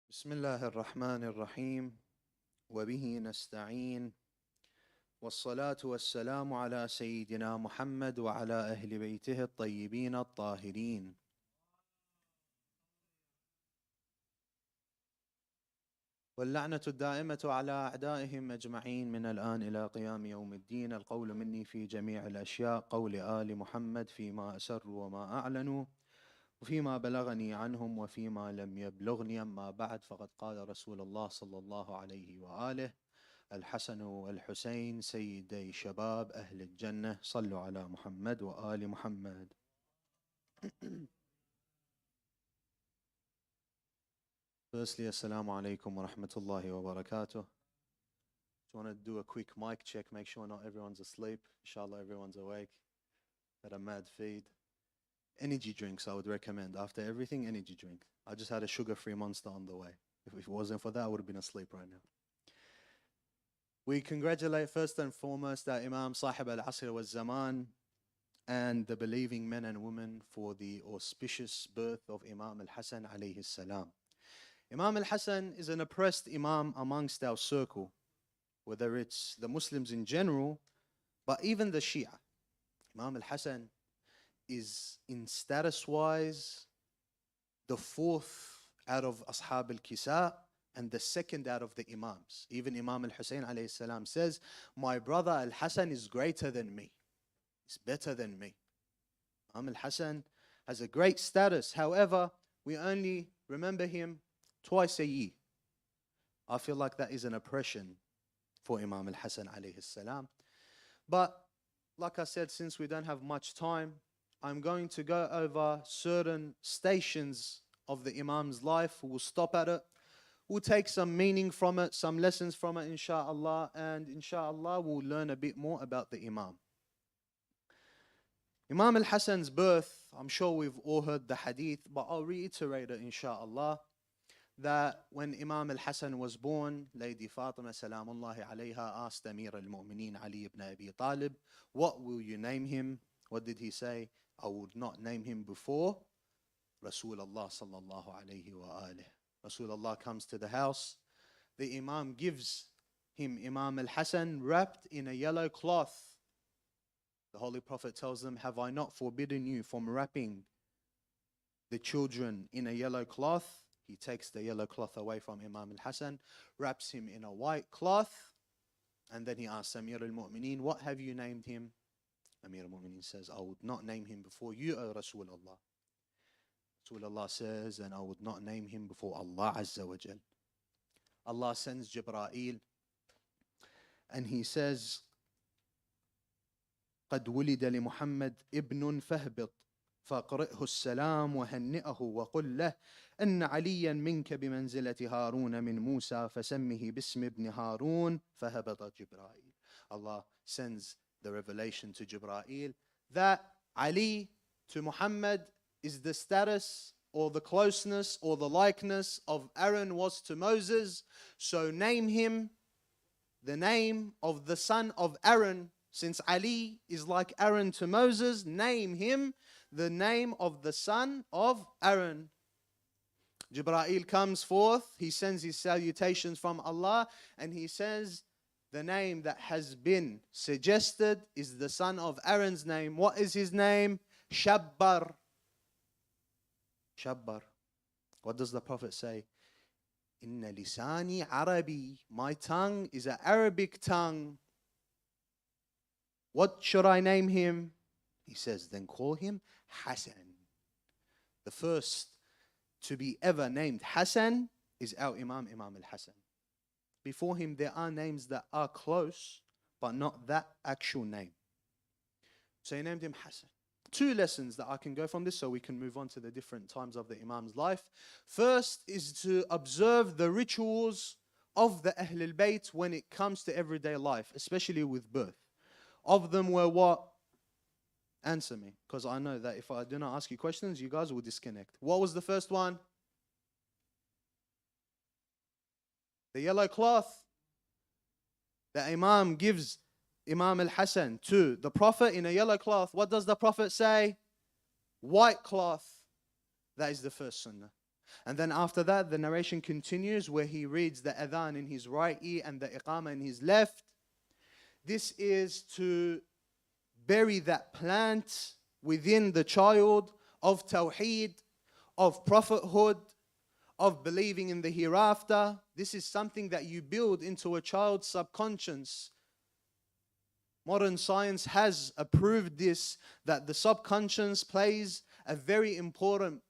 بسم الله الرحمن الرحيم وبه نستعين والصلاة والسلام على سيدنا محمد وعلى أهل بيته الطيبين الطاهرين واللعنة الدائمة على أعدائهم أجمعين من الآن إلى قيام يوم الدين. القول مني في جميع الأشياء قول آل محمد فيما أسروا وما أعلنوا وفيما بلغني عنهم وفيما لم يبلغني. أما بعد، فقد قال رسول الله صلى الله عليه وآله: الحسن والحسين سيدي شباب أهل الجنة، صلوا على محمد وآل محمد. Firstly, assalamu alaikum wa rahmatullahi wa barakatuh. Just want to do a quick mic check, make sure not everyone's asleep. Inshallah, everyone's awake. Had a mad feed. Energy drinks, I would recommend. After everything, energy drink. I just had a sugar-free Monster on the way. If it wasn't for that, I would have been asleep right now. We congratulate first and foremost our Imam Sahib al-Asr wal-Zaman and the believing men and women for the auspicious birth of Imam al-Hassan alayhi salam. Imam al-Hassan is an oppressed Imam amongst our circle, whether it's the Muslims in general, but even the Shia. Imam al-Hassan is, in status-wise, the fourth out of Ashab al-Kisa and the second out of the Imams. Even Imam al-Hussein alayhi salam says, my brother al-Hassan is greater than me. He's better than me. Imam al-Hassan has a great status. However, we only remember him twice a year. I feel like that is an oppression for Imam al-Hassan alayhi salam. But like I said, since we don't have much time, I'm going to go over certain stations of the Imam's life. We'll stop at it. We'll take some meaning from it, some lessons from it, inshallah, and inshallah we'll learn a bit more about the Imam. Imam al-Hassan's birth, I'm sure we've all heard the hadith, but I'll reiterate it, inshallah, that when Imam al-Hassan was born, Lady Fatima salamullahi alayha asked Amir al-Mu'mineen Ali ibn Abi Talib, what will you name him? What did he say? I would not name him before Rasulullah sallallahu alayhi wa alih. Rasulullah comes to the house. The Imam gives him Imam al-Hassan wrapped in a yellow cloth. The Holy Prophet tells them, have I not forbidden you from wrapping the children in a yellow cloth? He takes the yellow cloth away from Imam al-Hassan, wraps him in a white cloth, and then he asks Amir al-Mu'mineen, what have you named him? Amir al-Mu'mineen says, I would not name him before you, O Rasulullah. Rasulullah says, and I would not name him before Allah Azza wa Jal. Allah sends Jibreel, and he says, قد ولد لمحمد ابن فاهبط فاقرئه السلام وهنئه وقل له أن عليا منك بمنزلة هارون من موسى فسمه باسم ابن هارون فهبط جبرائيل. Allah sends the revelation to Jibreel that Ali to Muhammad is the status or the closeness or the likeness of Aaron was to Moses. So name him the name of the son of Aaron. Since Ali is like Aaron to Moses, name him the name of the son of Aaron. Jibreel comes forth, he sends his salutations from Allah, and he says the name that has been suggested is the son of Aaron's name. What is his name? Shabbar. Shabbar. What does the Prophet say? Inna lisani Arabi. My tongue is an Arabic tongue. What should I name him? He says, then call him Hassan. The first to be ever named Hassan is our Imam al-Hassan. Before him, there are names that are close, but not that actual name. So he named him Hassan. Two lessons that I can go from this so we can move on to the different times of the Imam's life. First is to observe the rituals of the Ahlul Bayt when it comes to everyday life, especially with birth. Of them were what? Answer me, because I know that if I do not ask you questions, you guys will disconnect. What was the first one? The yellow cloth. The Imam gives Imam al-Hassan to the Prophet in a yellow cloth. What does the Prophet say? White cloth. That is the first sunnah. And then after that, the narration continues where he reads the adhan in his right ear and the iqamah in his left. This is to bury that plant within the child of tawheed, of prophethood, of believing in the hereafter. This is something that you build into a child's subconscious. Modern science has approved this, that the subconscious plays a very important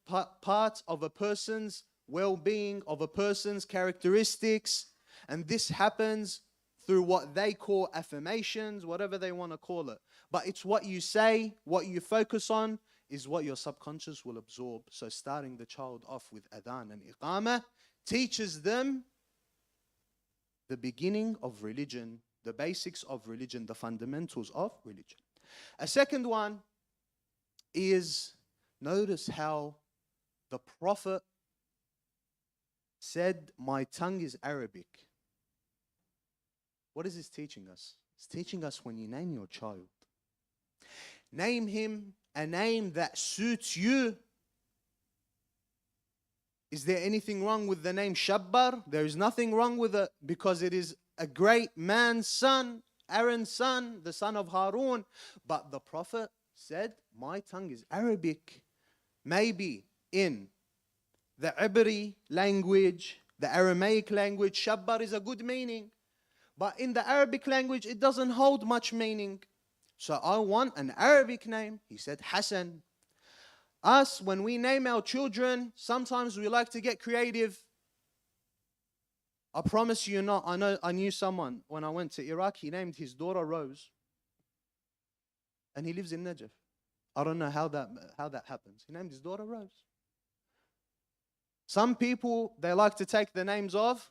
part of a person's well-being, of a person's characteristics. And this happens through what they call affirmations, whatever they want to call it. But it's what you say, what you focus on, is what your subconscious will absorb. So starting the child off with adhan and iqamah teaches them the beginning of religion, the basics of religion, the fundamentals of religion. A second one is, notice how the Prophet said, my tongue is Arabic. What is this teaching us? It's teaching us when you name your child, name him a name that suits you. Is there anything wrong with the name Shabbar? There is nothing wrong with it, because it is a great man's son, Aaron's son, the son of Harun. But the Prophet said, my tongue is Arabic. Maybe in the Ibri language, the Aramaic language, Shabbar is a good meaning. But in the Arabic language, it doesn't hold much meaning. So I want an Arabic name. He said Hassan. Us, when we name our children, sometimes we like to get creative. I promise you not. I knew someone when I went to Iraq, he named his daughter Rose. And he lives in Najaf. I don't know how that happens. He named his daughter Rose. Some people, they like to take the names of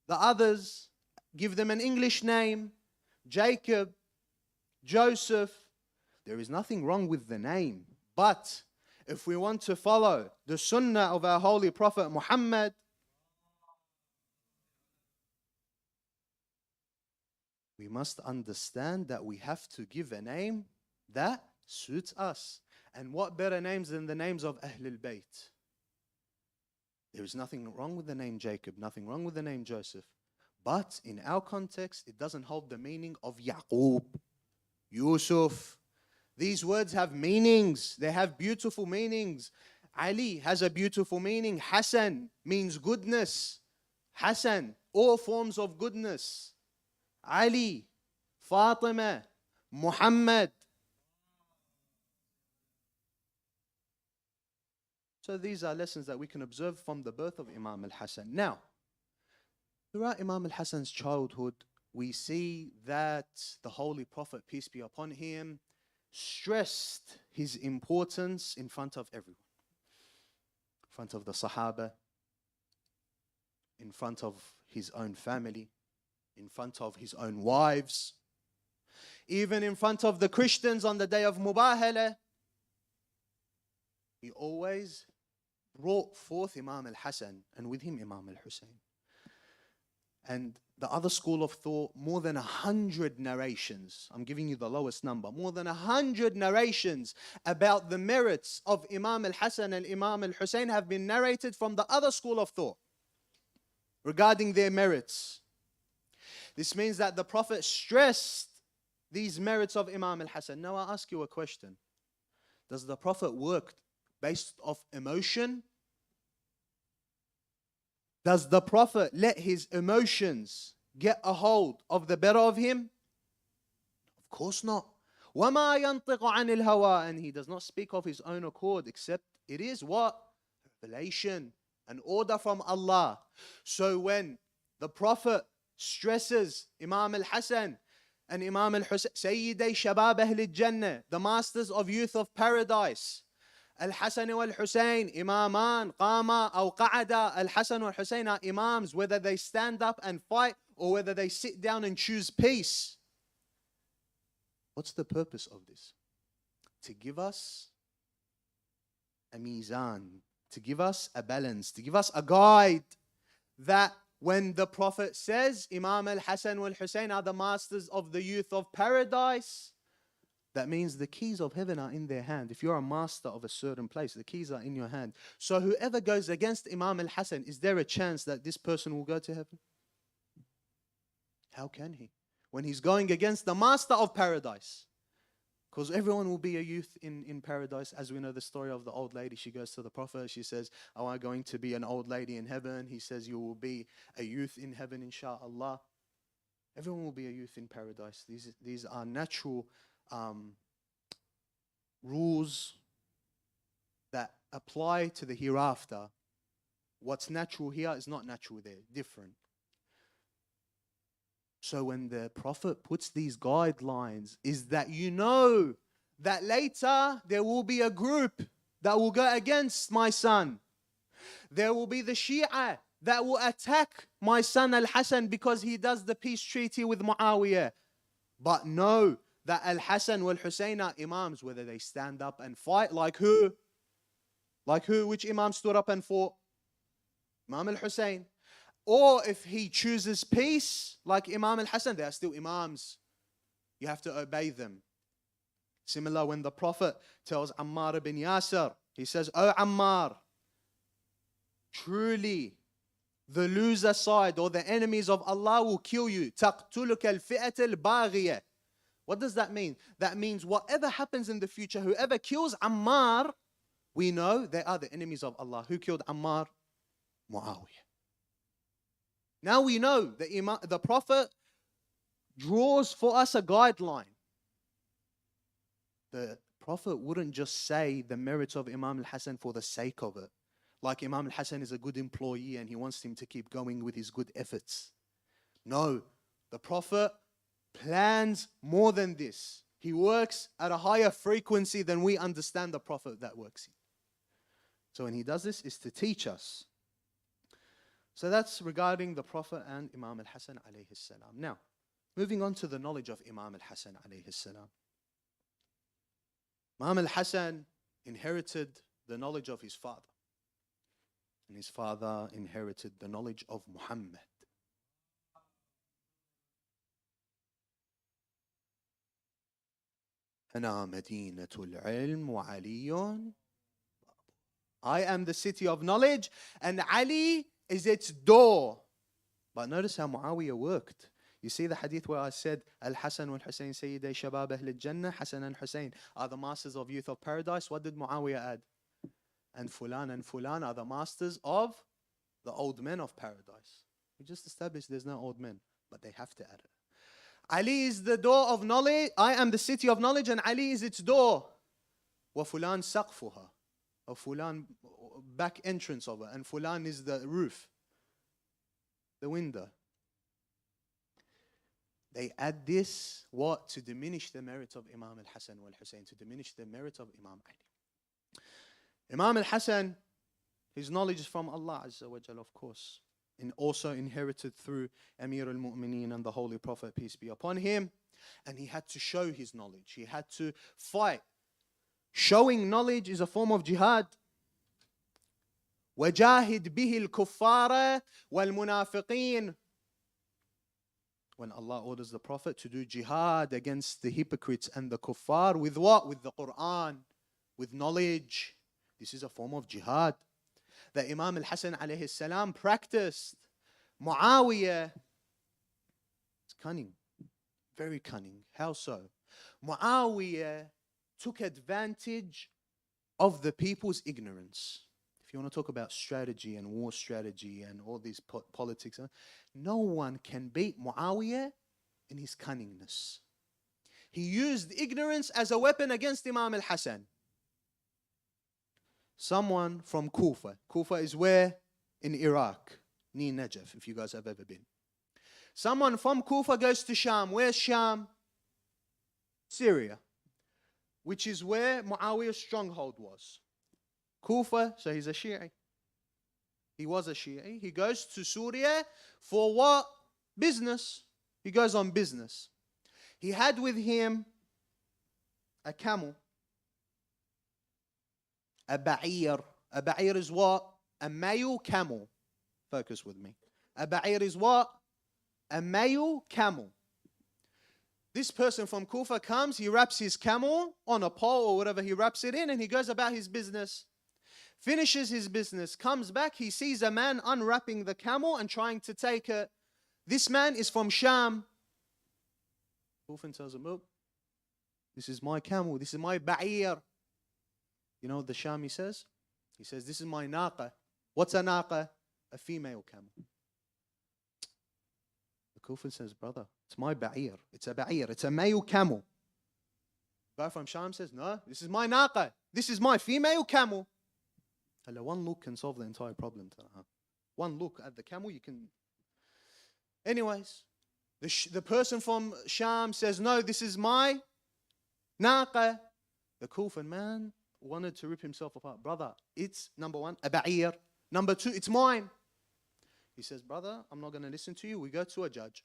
the others, give them an English name, Jacob, Joseph. There is nothing wrong with the name. But if we want to follow the sunnah of our holy Prophet Muhammad, we must understand that we have to give a name that suits us. And what better names than the names of Ahlul Bayt? There is nothing wrong with the name Jacob, nothing wrong with the name Joseph. But in our context, it doesn't hold the meaning of Yaqub, Yusuf. These words have meanings. They have beautiful meanings. Ali has a beautiful meaning. Hassan means goodness. Hassan, all forms of goodness. Ali, Fatima, Muhammad. So these are lessons that we can observe from the birth of Imam al-Hassan. Now, throughout Imam al-Hassan's childhood, we see that the Holy Prophet, peace be upon him, stressed his importance in front of everyone. In front of the Sahaba, in front of his own family, in front of his own wives, even in front of the Christians on the day of Mubahala. He always brought forth Imam al-Hassan, and with him Imam al-Hussein. And the other school of thought, more than 100 narrations, I'm giving you the lowest number, more than 100 narrations about the merits of Imam al-Hassan and Imam al-Hussein have been narrated from the other school of thought regarding their merits. This means that the Prophet stressed these merits of Imam al-Hassan. Now I ask you a question. Does the Prophet work based off emotion? Does the Prophet let his emotions get a hold of the better of him? Of course not. وَمَا يَنطِقُ عَنِ الْهَوَىٰ. And he does not speak of his own accord, except it is what? Revelation, an order from Allah. So when the Prophet stresses Imam al-Hassan and Imam al-Hussein, Sayyidai Shabab Ahl al-Jannah, the masters of youth of paradise, Al-Hassan wal-Hussein, Imaman, Qama aw Qa'ada. Al-Hassan wal-Hussein are Imams, whether they stand up and fight or whether they sit down and choose peace. What's the purpose of this? To give us a mizan, to give us a balance, to give us a guide, that when the Prophet says Imam al-Hassan wal-Hussein are the masters of the youth of paradise, That means the keys of heaven are in their hand. If you're a master of a certain place, the keys are in your hand. So whoever goes against Imam al-Hassan, is there a chance that this person will go to heaven? How can he? When he's going against the master of paradise. Because everyone will be a youth in paradise. As we know the story of the old lady. She goes to the Prophet. She says, "Oh, I'm going to be an old lady in heaven." He says, "You will be a youth in heaven, inshallah." Everyone will be a youth in paradise. These are natural rules that apply to the hereafter. What's natural here is not natural there. Different. So when the Prophet puts these guidelines, is that you know that later there will be a group that will go against my son. There will be the Shia that will attack my son Al-Hassan because he does the peace treaty with Muawiyah. But know that Al-Hassan wal Hussein are Imams, whether they stand up and fight. Like who? Like who? Which Imam stood up and fought? Imam Al-Hussein. Or if he chooses peace, like Imam al-Hassan, they are still Imams. You have to obey them. Similar when the Prophet tells Ammar ibn Yasir, he says, "Oh Ammar, truly the loser side or the enemies of Allah will kill you. تَقْتُلُكَ الْفِئَةَ الْبَاغِيَةَ." What does that mean? That means whatever happens in the future, whoever kills Ammar, we know they are the enemies of Allah. Who killed Ammar? Muawiyah. Now we know that the Prophet draws for us a guideline. The Prophet wouldn't just say the merits of Imam al-Hassan for the sake of it. Like Imam al-Hassan is a good employee and he wants him to keep going with his good efforts. No, the Prophet plans more than this. He works at a higher frequency than we understand the Prophet that works in. So when he does this, it's to teach us. So that's regarding the Prophet and Imam al-Hassan alayhi salam. Now, moving on to the knowledge of Imam al-Hassan alayhi salam. Imam al-Hassan inherited the knowledge of his father. And his father inherited the knowledge of Muhammad. أنا مدينة العلم وعلي. I am the city of knowledge and Ali is its door. But notice how Muawiyah worked. You see the hadith where I said Al-Hassan wal-Hussein Sayyiday Shabab Ahl al-Jannah, Hassan and Hussein are the masters of youth of paradise. What did Muawiyah add? And Fulan are the masters of the old men of paradise. We just established there's no old men, but they have to add it. Ali is the door of knowledge. I am the city of knowledge and Ali is its door. وَفُلَانْ سَقْفُهَا. Or Fulan, back entrance of it. And Fulan is the roof. The window. They add this, what? To diminish the merit of Imam al-Hassan wal-Hussein. To diminish the merit of Imam Ali. Imam al-Hassan, his knowledge is from Allah Azza wa Jal, of course. And also inherited through Amir al-Mu'mineen and the Holy Prophet, peace be upon him. And he had to show his knowledge. He had to fight. Showing knowledge is a form of jihad. وَجَاهِدْ بِهِ الْكُفَّارَ وَالْمُنَافِقِينَ. When Allah orders the Prophet to do jihad against the hypocrites and the kuffar, with what? With the Quran, with knowledge. This is a form of jihad that Imam al-Hassan alayhi salam practiced. Muawiyah is cunning, very cunning. How so? Muawiyah took advantage of the people's ignorance. If you want to talk about strategy and war strategy and all these politics, no one can beat Muawiyah in his cunningness. He used ignorance as a weapon against Imam al-Hassan. Someone from Kufa. Kufa is where? In Iraq, near Najaf, if you guys have ever been. Someone from Kufa goes to Sham. Where's Sham? Syria, which is where Muawiyah's stronghold was. Kufa, so he's a Shi'i. He was a Shi'i. He goes to Syria for what? Business. He goes on business. He had with him a camel. A ba'ir. A ba'ir is what? A male camel. Focus with me. A ba'ir is what? A male camel. This person from Kufa comes, he wraps his camel on a pole or whatever he wraps it in, and he goes about his business. Finishes his business, comes back, he sees a man unwrapping the camel and trying to take it. This man is from Sham. Kufan tells him, look, this is my camel, this is my ba'ir. You know what the Shami says? He says, this is my naqa. What's a naqa? A female camel. The Kufan says, brother, it's my ba'ir. It's a ba'ir. It's a male camel. The guy from Sham says, no, this is my naqa. This is my female camel. Hello, one look can solve the entire problem. One look at the camel, you can... Anyways, the person from Sham says, no, this is my naqa. The Kufan man wanted to rip himself apart. Brother, it's number one, a ba'ir. Number two, it's mine. He says, brother, I'm not going to listen to you. We go to a judge.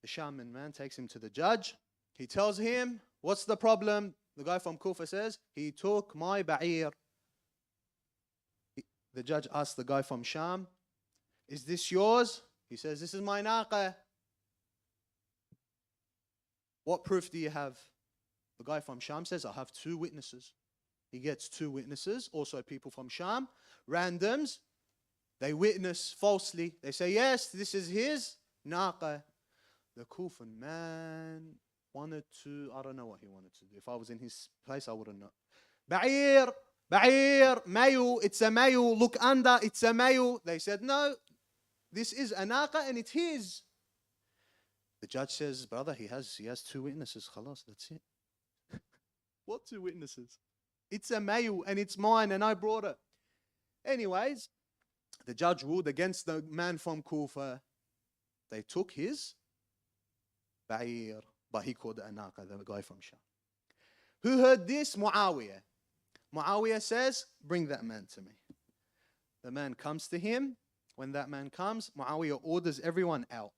The Shaman man takes him to the judge. He tells him, what's the problem? The guy from Kufa says, he took my ba'ir. The judge asks the guy from Sham, is this yours? He says, this is my naqa. What proof do you have? The guy from Sham says, I have 2 witnesses. He gets 2 witnesses, also people from Sham, randoms. They witness falsely. They say, yes, this is his naqa. The Kufan man wanted to, I don't know what he wanted to do. If I was in his place, I wouldn't know. Ba'ir, ba'ir, mayu, it's a mayu, look under, it's a mayu. They said, no, this is a naqa and it's his. The judge says, brother, he has 2 witnesses. Khalas, that's it. What 2 witnesses? It's a mayu and it's mine and I brought it. Anyways, the judge ruled against the man from Kufa. They took his ba'ir, but he called it a naqa, the guy from Sham. Who heard this? Muawiyah. Muawiyah says, bring that man to me. The man comes to him. When that man comes, Muawiyah orders everyone out.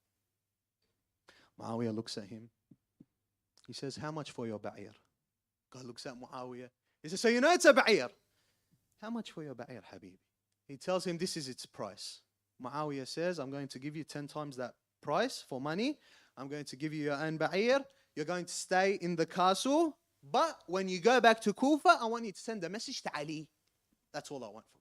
Muawiyah looks at him. He says, how much for your ba'ir? Guy looks at Muawiyah. He says, so you know it's a ba'ir. How much for your ba'ir, Habibi? He tells him this is its price. Muawiyah says, I'm going to give you 10 times that price for money. I'm going to give you your own ba'ir. You're going to stay in the castle. But when you go back to Kufa, I want you to send a message to Ali. That's all I want from you.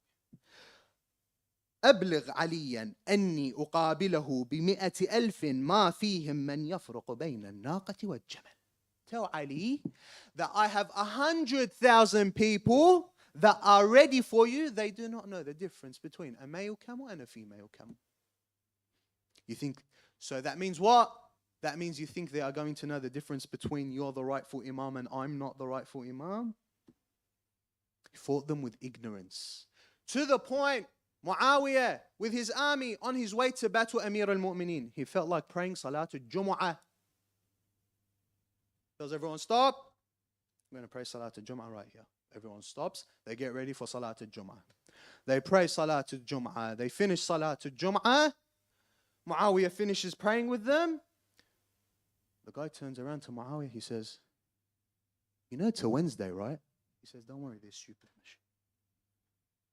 أبلغ عليا أني أقابله ب100,000 ما فيهم من يفرق بين الناقة والجمل. Tell Ali that I have 100,000 people that are ready for you. They do not know the difference between a male camel and a female camel. You think, so that means what? That means you think they are going to know the difference between you're the rightful Imam and I'm not the rightful Imam? He fought them with ignorance. To the point, Muawiyah, with his army, on his way to battle Amir al-Mu'mineen, he felt like praying Salatul Jumu'ah. Tells everyone, stop. I'm going to pray Salatul Jumu'ah right here. Everyone stops. They get ready for Salatul Jumu'ah. They pray Salatul Jumu'ah. They finish Salatul Jumu'ah. Muawiyah finishes praying with them. The guy turns around to Muawiyah. He says, you know it's a Wednesday, right? He says, don't worry, they're stupid.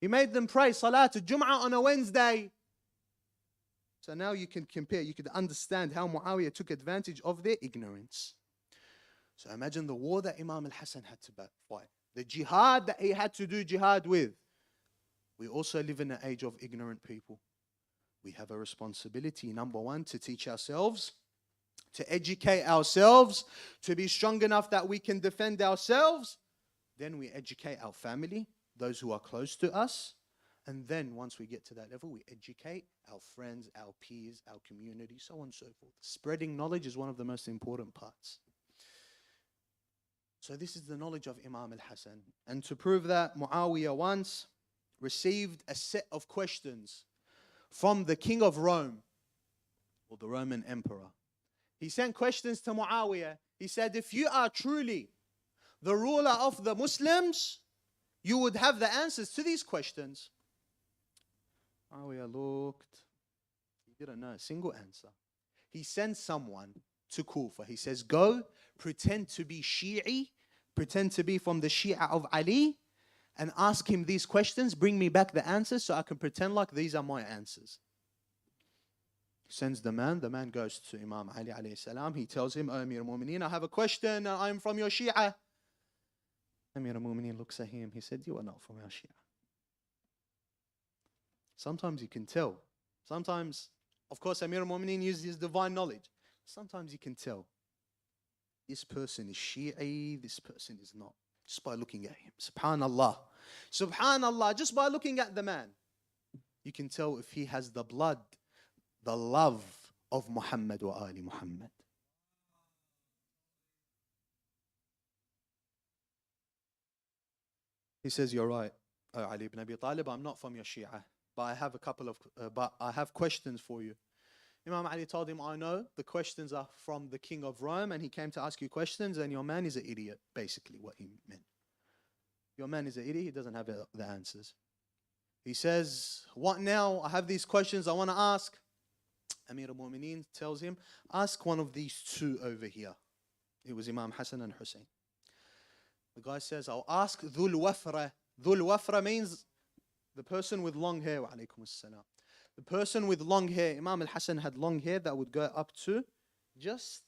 He made them pray Salatul Jum'ah on a Wednesday. So now you can compare, you can understand how Muawiyah took advantage of their ignorance. So imagine the war that Imam al-Hassan had to fight. The jihad that he had to do jihad with. We also live in an age of ignorant people. We have a responsibility, number one, to teach ourselves, to educate ourselves, to be strong enough that we can defend ourselves. Then we educate our family, those who are close to us. And then once we get to that level, we educate our friends, our peers, our community, so on and so forth. Spreading knowledge is one of the most important parts. So this is the knowledge of Imam al-Hassan. And to prove that, Muawiyah once received a set of questions from the king of Rome, or the Roman emperor. He sent questions to Muawiyah. He said, if you are truly the ruler of the Muslims, you would have the answers to these questions. Muawiyah looked. He didn't know a single answer. He sent someone to Kufa. He says, go, pretend to be Shi'i, pretend to be from the Shia of Ali, and ask him these questions. Bring me back the answers so I can pretend like these are my answers. Sends the man goes to Imam Ali alayhi salam. He tells him, "O Amir al-Mu'mineen, I have a question. I'm from your Shia." Amir al-Mu'mineen looks at him. He said, "You are not from our Shia." Sometimes you can tell. Sometimes, of course, Amir al-Mu'mineen uses his divine knowledge. Sometimes you can tell. This person is Shi'i, this person is not. Just by looking at him. Subhanallah. Subhanallah. Just by looking at the man. You can tell if he has the blood, the love of Muhammad wa Ali Muhammad. He says, "You're right, O Ali ibn Abi Talib, I'm not from your Shia, but I have questions for you." Imam Ali told him, "I know the questions are from the king of Rome, and he came to ask you questions, and your man is an idiot," basically what he meant. Your man is an idiot, he doesn't have the answers. He says, "What now? I have these questions I want to ask." Amir al-Mu'mineen tells him, "Ask one of these two over here." It was Imam Hassan and Hussein. The guy says, "I'll ask Dhul Wafra." Dhul Wafra means the person with long hair. Wa alaykum as-salam. The person with long hair. Imam al-Hassan had long hair that would go up to just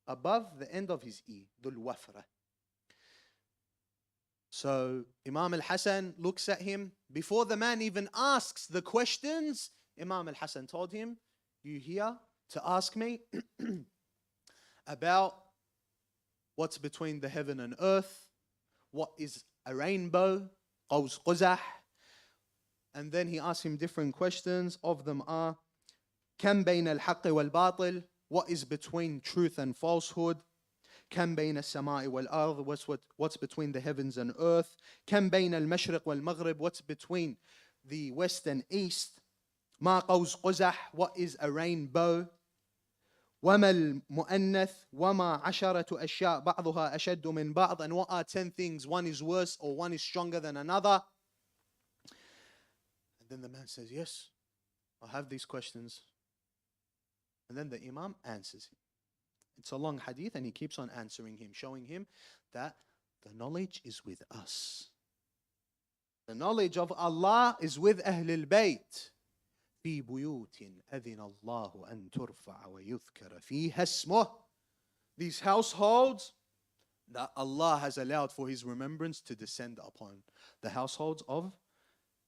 above the end of his ear. Dhul Wafra. So Imam al-Hassan looks at him. Before the man even asks the questions, Imam al-Hassan told him, "You here to ask me about what's between the heaven and earth, what is a rainbow, qaws quzah." And then he asks him different questions. Of them are, "Kam bayn al-haqq wal-batil," what is between truth and falsehood? "Kam bayn al-sama'i wal-ard," what's between the heavens and earth? "Kam bayn al-mashriq wal-maghrib," what's between the west and east? "Ma qaws quzah," what is a rainbow? وَمَا الْمُؤَنَّث وَمَا عَشَرَةُ أَشْيَاء بَعْضُهَا أَشَدُّ مِنْ بَعْضٍ, and what are 10 things, one is worse or one is stronger than another? And then the man says, "Yes, I have these questions." And then the Imam answers him. It's a long hadith and he keeps on answering him, showing him that the knowledge is with us. The knowledge of Allah is with Ahlul Bayt. في بيوت أذن الله أن ترفع ويذكر فيها اسمه. These households that Allah has allowed for His remembrance to descend upon. The households of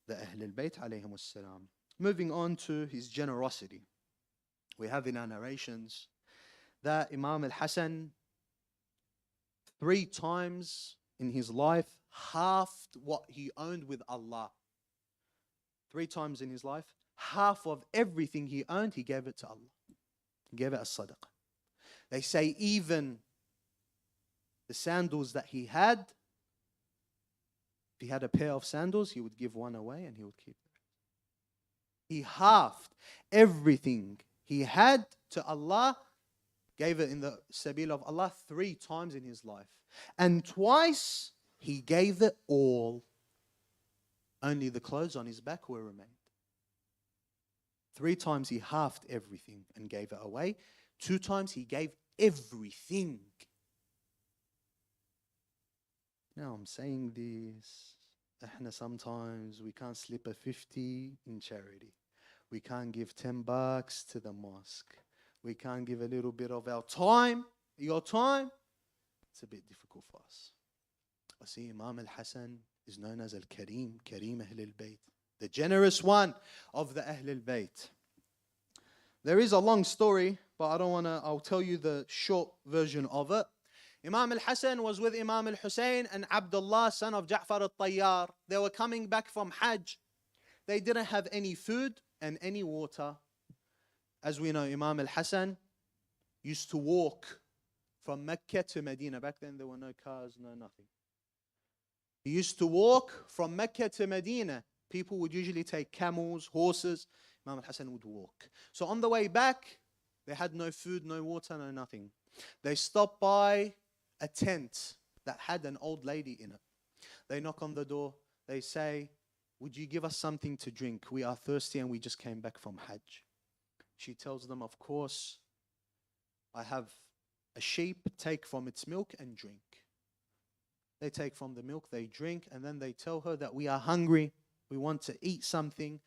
the Ahlul Bayt alayhim as-salam. Moving on to his generosity. We have in our narrations that Imam al-Hassan 3 times in his life halved what he owned with Allah. 3 times in his life, half of everything he owned, he gave it to Allah. He gave it as sadaqah. They say even the sandals that he had, if he had a pair of sandals, he would give one away and he would keep it. He halved everything he had to Allah, gave it in the sabil of Allah 3 times in his life. And twice he gave it all. Only the clothes on his back were remained. 3 times he halved everything and gave it away. 2 times he gave everything. Now I'm saying this. Sometimes we can't slip a 50 in charity. We can't give $10 to the mosque. We can't give a little bit of our time, your time. It's a bit difficult for us. I see Imam al-Hassan is known as Al-Kareem, Kareem Ahl al-Bayt, the generous one of the Ahl al-Bayt. There is a long story, but I'll tell you the short version of it. Imam al-Hassan was with Imam al-Hussein and Abdullah, son of Ja'far al-Tayyar. They were coming back from Hajj. They didn't have any food and any water. As we know, Imam al-Hassan used to walk from Mecca to Medina. Back then there were no cars, no nothing. He used to walk from Mecca to Medina. People would usually take camels, horses. Imam al-Hassan would walk. So on the way back, they had no food, no water, no nothing. They stopped by a tent that had an old lady in it. They knock on the door. They say, "Would you give us something to drink? We are thirsty and we just came back from Hajj." She tells them, "Of course, I have a sheep. Take from its milk and drink." They take from the milk, they drink, and then they tell her that we are hungry. We want to eat something.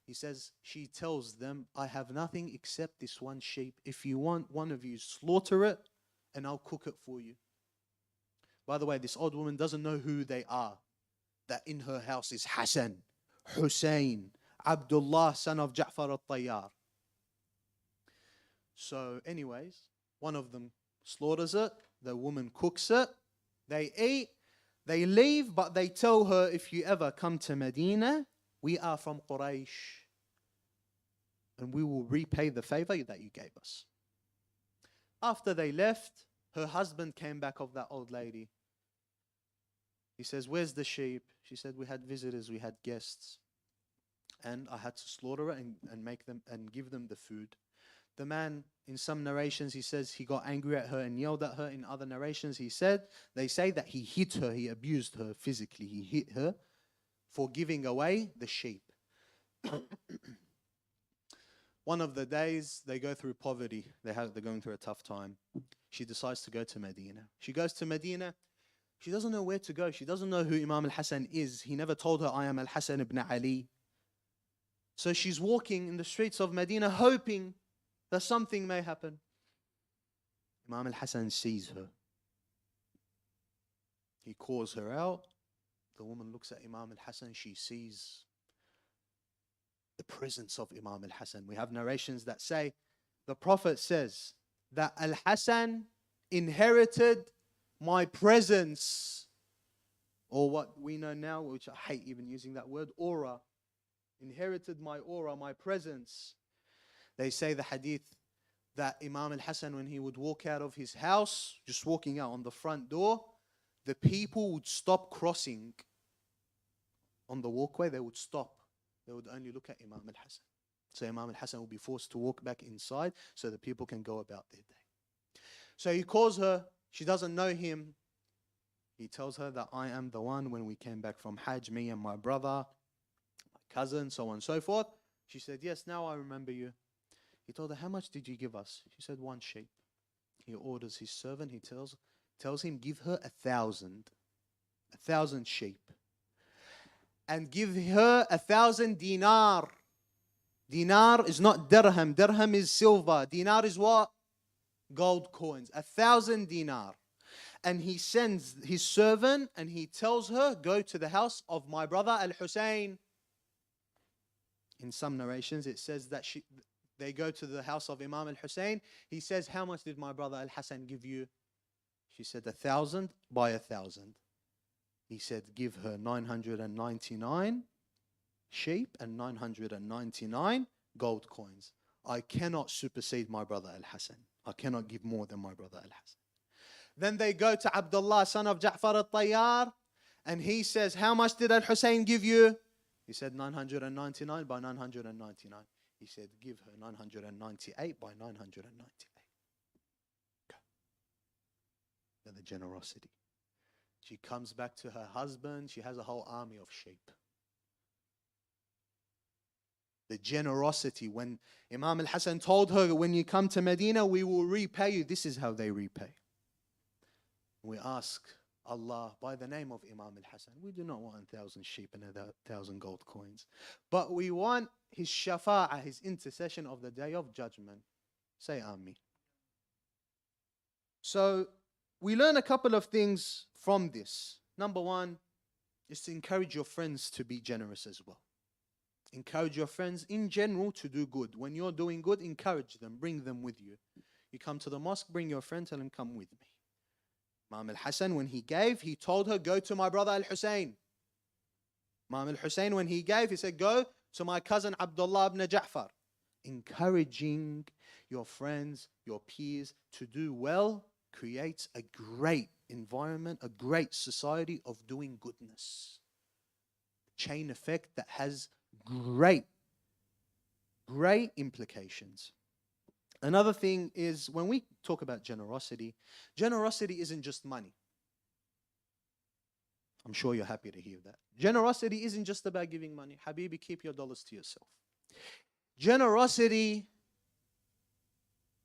He says, she tells them, I have nothing except this one sheep. If you want, one of you slaughter it and I'll cook it for you. By the way, this old woman doesn't know who they are. That in her house is Hassan, Hussein, Abdullah, son of Ja'far al-Tayyar. So anyways, one of them slaughters it, the woman cooks it, they eat, they leave, but they tell her, if you ever come to Medina, we are from Quraysh and we will repay the favor that you gave us. After they left, her husband came back of that old lady. He says, where's the sheep? She said, we had visitors, we had guests, and I had to slaughter it and make them and give them the food. The man, in some narrations, he says he got angry at her and yelled at her. In other narrations, they say that he hit her, he abused her physically. He hit her for giving away the sheep. One of the days, they go through poverty. They're going through a tough time. She decides to go to Medina. She goes to Medina. She doesn't know where to go. She doesn't know who Imam al-Hassan is. He never told her, I am al-Hassan ibn Ali. So she's walking in the streets of Medina hoping that something may happen. Imam al-Hassan sees her. He calls her out. The woman looks at Imam al-Hassan. She sees the presence of Imam al-Hassan. We have narrations that say, the Prophet says that al-Hassan inherited my presence, or what we know now, which I hate even using that word, aura. Inherited my aura, my presence. They say the hadith that Imam al-Hassan, when he would walk out of his house, just walking out on the front door, the people would stop crossing on the walkway. They would stop. They would only look at Imam al-Hassan. So Imam al-Hassan will be forced to walk back inside so that people can go about their day. So he calls her. She doesn't know him. He tells her that I am the one when we came back from Hajj, me and my brother, my cousin, so on and so forth. She said, yes, now I remember you. He told her, how much did you give us? She said, 1 sheep. He orders his servant. He tells him, give her 1,000 sheep. And give her 1,000 dinar. Dinar is not dirham. Dirham is silver. Dinar is what? Gold coins. 1,000 dinar. And he sends his servant and he tells her, go to the house of my brother al-Hussein. In some narrations it says that they go to the house of Imam al-Hussein. He says, how much did my brother al-Hassan give you? She said, 1,000 by 1,000. He said, give her 999 sheep and 999 gold coins. I cannot supersede my brother al-Hassan. I cannot give more than my brother al-Hassan. Then they go to Abdullah, son of Ja'far al-Tayyar, and he says, how much did al-Hussein give you? He said, 999 by 999. He said, give her 998 by 998. Okay. Then the generosity. She comes back to her husband. She has a whole army of sheep. The generosity. When Imam al-Hassan told her, when you come to Medina, we will repay you. This is how they repay. We ask Allah, by the name of Imam al-Hassan, we do not want 1,000 sheep and 1,000 gold coins. But we want his shafa'ah, his intercession of the day of judgment. Say Ameen. So we learn a couple of things from this. Number one is to encourage your friends to be generous as well. Encourage your friends in general to do good. When you're doing good, encourage them, bring them with you. You come to the mosque, bring your friend, tell him, come with me. Imam al-Hassan, when he gave, he told her, go to my brother al-Hussein. Imam al-Hussein, when he gave, he said, go to my cousin Abdullah ibn Ja'far. Encouraging your friends, your peers to do well creates a great environment, a great society of doing goodness. Chain effect that has great implications. Another thing is, when we talk about generosity, generosity isn't just money. I'm sure you're happy to hear that. Generosity isn't just about giving money. Habibi, keep your dollars to yourself. Generosity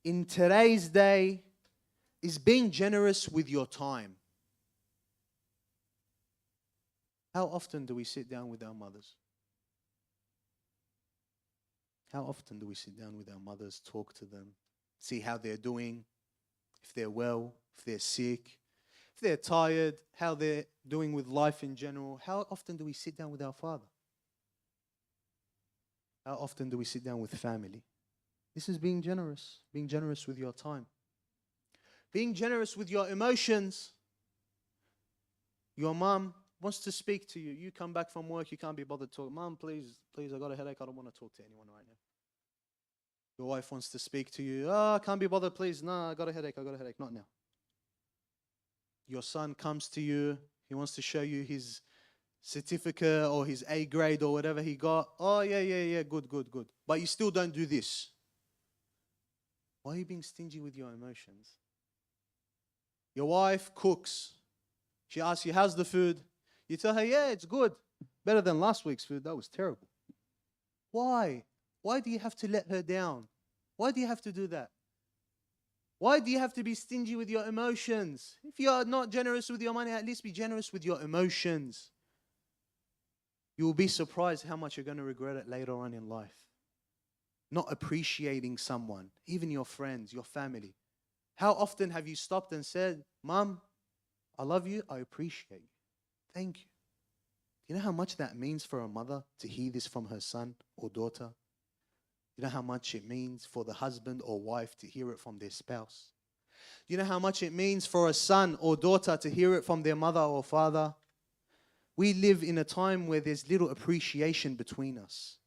in today's day is being generous with your time. How often do we sit down with our mothers? How often do we sit down with our mothers, talk to them, see how they're doing, if they're well, if they're sick, if they're tired, how they're doing with life in general? How often do we sit down with our father? How often do we sit down with family? This is being generous with your time, being generous with your emotions. Your mom wants to speak to you. You come back from work, you can't be bothered to talk. Mom, please, I got a headache. I don't want to talk to anyone right now. Your wife wants to speak to you. Oh, I can't be bothered, please. No, I got a headache. Not now. Your son comes to you. He wants to show you his certificate or his A grade or whatever he got. Oh, yeah. Good. But you still don't do this. Why are you being stingy with your emotions? Your wife cooks. She asks you, how's the food? You tell her, yeah, it's good. Better than last week's food. That was terrible. Why? Why do you have to let her down? Why do you have to do that? Why do you have to be stingy with your emotions? If you are not generous with your money, at least be generous with your emotions. You will be surprised how much you're going to regret it later on in life. Not appreciating someone, even your friends, your family. How often have you stopped and said, Mom, I love you, I appreciate you. Thank you. Do you know how much that means for a mother to hear this from her son or daughter? You know how much it means for the husband or wife to hear it from their spouse? Do you know how much it means for a son or daughter to hear it from their mother or father? We live in a time where there's little appreciation between us.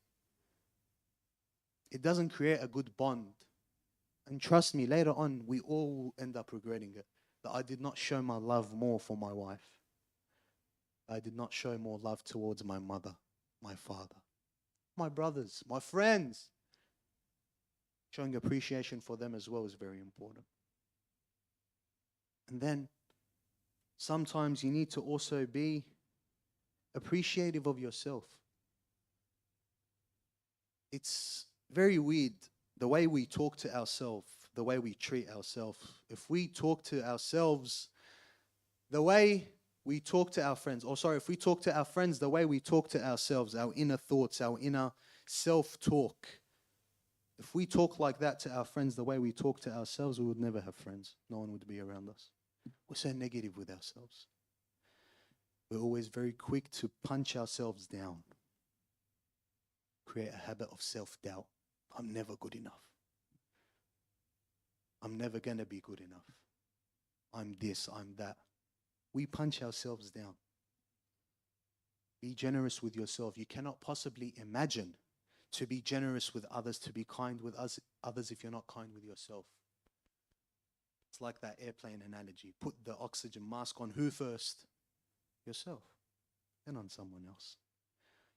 It doesn't create a good bond. And trust me, later on, we all end up regretting it. That I did not show my love more for my wife. I did not show more love towards my mother, my father, my brothers, my friends. Showing appreciation for them as well is very important. And then, sometimes you need to also be appreciative of yourself. It's very weird the way we talk to ourselves, the way we treat ourselves. If we talk to ourselves the way we talk to our friends, if we talk to our friends the way we talk to ourselves, our inner thoughts, our inner self-talk, if we talk like that to our friends the way we talk to ourselves, we would never have friends. No one would be around us. We're so negative with ourselves. We're always very quick to punch ourselves down. Create a habit of self-doubt. I'm never good enough. I'm never going to be good enough. I'm this, I'm that. We punch ourselves down. Be generous with yourself. You cannot possibly imagine to be generous with others, to be kind with others if you're not kind with yourself. It's like that airplane analogy. Put the oxygen mask on who first? Yourself, then on someone else.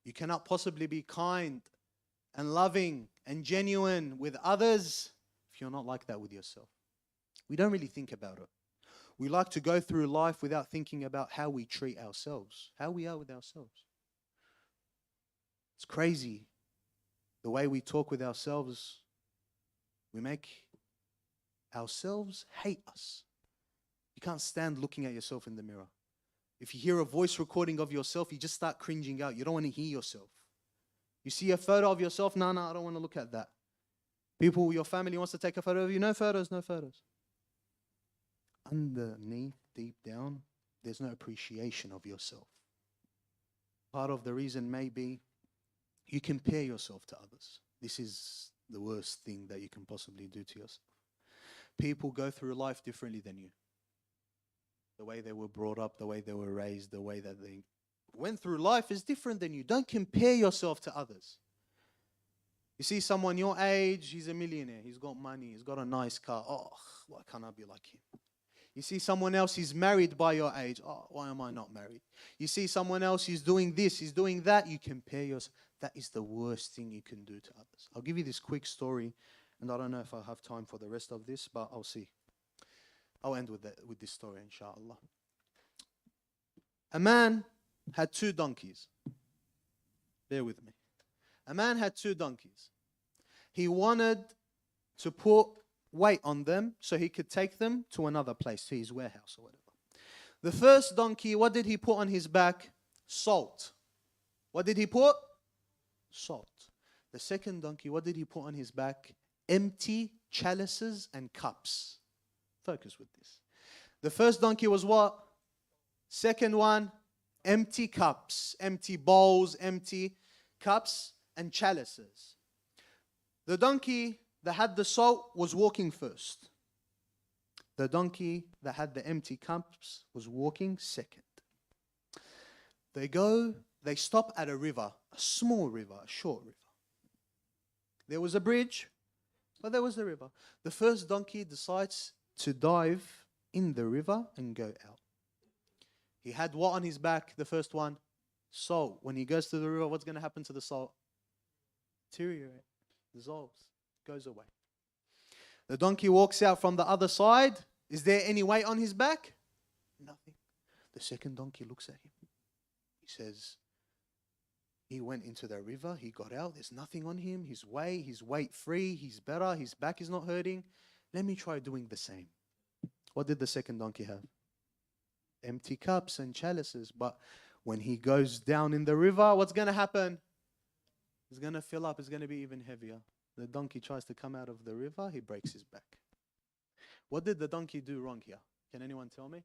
You cannot possibly be kind and loving and genuine with others if you're not like that with yourself. We don't really think about it. We like to go through life without thinking about how we treat ourselves, how we are with ourselves. It's crazy. The way we talk with ourselves, we make ourselves hate us. You can't stand looking at yourself in the mirror. If you hear a voice recording of yourself, you just start cringing out. You don't want to hear yourself. You see a photo of yourself, no, I don't want to look at that. People, your family wants to take a photo of you, no photos. Underneath, deep down, there's no appreciation of yourself. Part of the reason may be you compare yourself to others. This is the worst thing that you can possibly do to yourself. People go through life differently than you. The way they were brought up, the way they were raised, the way that they went through life is different than you. Don't compare yourself to others. You see someone your age, he's a millionaire, he's got money, he's got a nice car. Oh, why can't I be like him? You see someone else, he's married by your age. Oh, why am I not married? You see someone else, he's doing this, he's doing that. You compare yourself. That is the worst thing you can do to others. I'll give you this quick story, and I don't know if I'll have time for the rest of this, but I'll see. I'll end with this story, inshallah. A man had 2 donkeys. Bear with me. A man had 2 donkeys. He wanted to put weight on them so he could take them to another place, to his warehouse or whatever. The first donkey, what did he put on his back? Salt. What did he put? Salt. The second donkey, what did he put on his back? Empty chalices and cups. Focus with this. The first donkey was what? Second one, empty cups, empty bowls, empty cups and chalices. The donkey that had the salt was walking first. The donkey that had the empty cups was walking second. They stop at a river, a small river, a short river. There was a bridge, but there was a river. The first donkey decides to dive in the river and go out. He had what on his back, the first one? Salt. When he goes to the river, what's going to happen to the salt? Deteriorate, dissolves, goes away. The donkey walks out from the other side. Is there any weight on his back? Nothing. The second donkey looks at him. He says, he went into the river, he got out, there's nothing on him, he's weight free, he's better, his back is not hurting. Let me try doing the same. What did the second donkey have? Empty cups and chalices. But when he goes down in the river, what's going to happen? It's going to fill up, it's going to be even heavier. The donkey tries to come out of the river, he breaks his back. What did the donkey do wrong here? Can anyone tell me?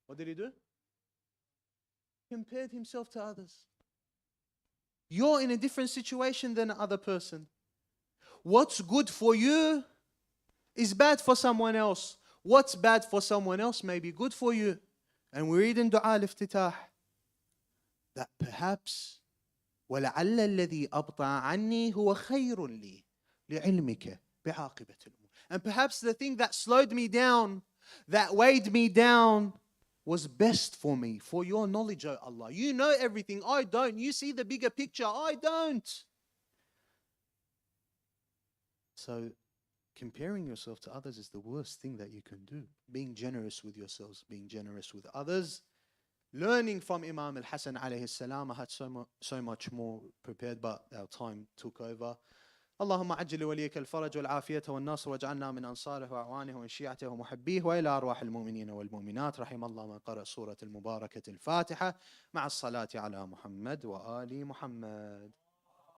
What did he do? Compared himself to others. You're in a different situation than the other person. What's good for you is bad for someone else. What's bad for someone else may be good for you. And we read in Dua al-Iftitah that perhaps وَلَعَلَّ الَّذِي أَبْطَعَ عَنِّي هُوَ خَيْرٌ لِي لِعِلْمِكَ بِعَاقِبَةِ الْأُمُورِ. And perhaps the thing that slowed me down, that weighed me down, was best for me, for your knowledge, O Allah. You know everything, I don't. You see the bigger picture, I don't. So, comparing yourself to others is the worst thing that you can do. Being generous with yourselves, being generous with others. Learning from Imam al-Hassan alayhi salam. I had so much more prepared, but our time took over. اللهم عجل وليك الفرج والعافية والنصر واجعلنا من أنصاره وأعوانه ومن شيعته ومحبيه وإلى أرواح المؤمنين والمؤمنات رحم الله من قرأ سورة المباركة الفاتحة مع الصلاة على محمد وآل محمد.